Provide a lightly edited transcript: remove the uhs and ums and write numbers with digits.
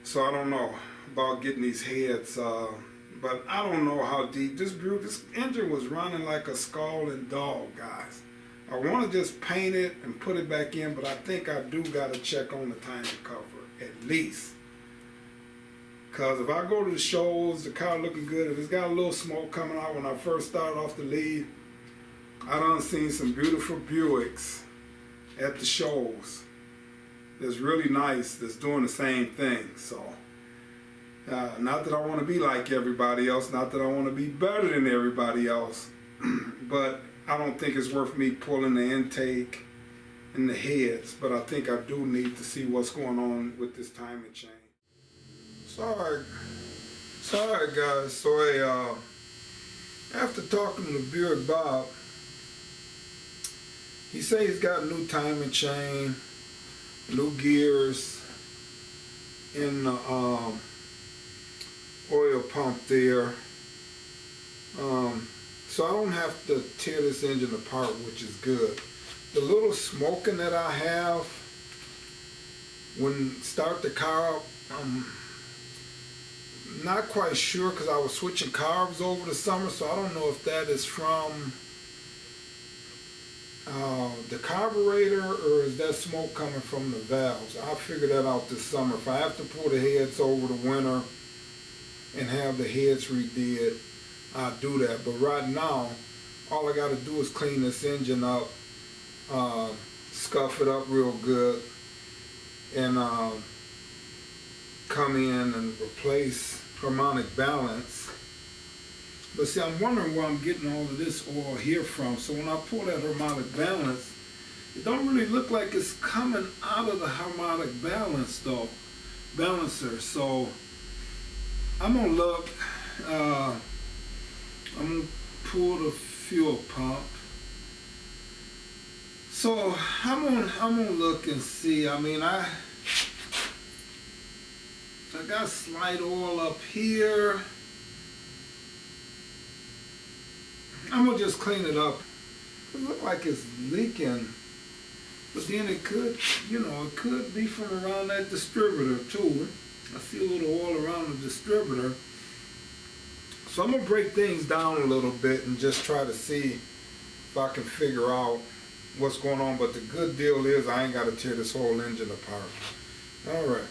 So I don't know about getting these heads, but I don't know how deep this Buick, this engine was running like a scalding dog, guys. I want to just paint it and put it back in, but I think I do got to check on the timing cover at least. Because if I go to the shows, the car looking good, if it's got a little smoke coming out when I first started off the lead, I done seen some beautiful Buicks at the shows that's really nice, that's doing the same thing. So, not that I want to be like everybody else, not that I want to be better than everybody else, but I don't think it's worth me pulling the intake and the heads, but I think I do need to see what's going on with this timing chain. Sorry guys, so after talking to BUICKBOB, he said he's got a new timing chain, new gears in the oil pump there. So I don't have to tear this engine apart, which is good. The little smoking that I have when start the car up, I'm not quite sure because I was switching carbs over the summer, so I don't know if that is from the carburetor or is that smoke coming from the valves. I'll figure that out this summer. If I have to pull the heads over the winter and have the heads redid, I'll do that. But right now, all I got to do is clean this engine up, scuff it up real good, and come in and replace harmonic balance. But see, I'm wondering where I'm getting all of this oil here from. So when I pull that harmonic balance, it don't really look like it's coming out of the harmonic balance though, balancer. So I'm gonna look, I'm gonna pull the fuel pump. So I'm gonna look and see. I mean, I got slight oil up here. I'm gonna just clean it up. It looks like it's leaking, but then it could, it could be from around that distributor too. I see a little oil around the distributor. So I'm gonna break things down a little bit and just try to see if I can figure out what's going on. But the good deal is I ain't gotta tear this whole engine apart. All right.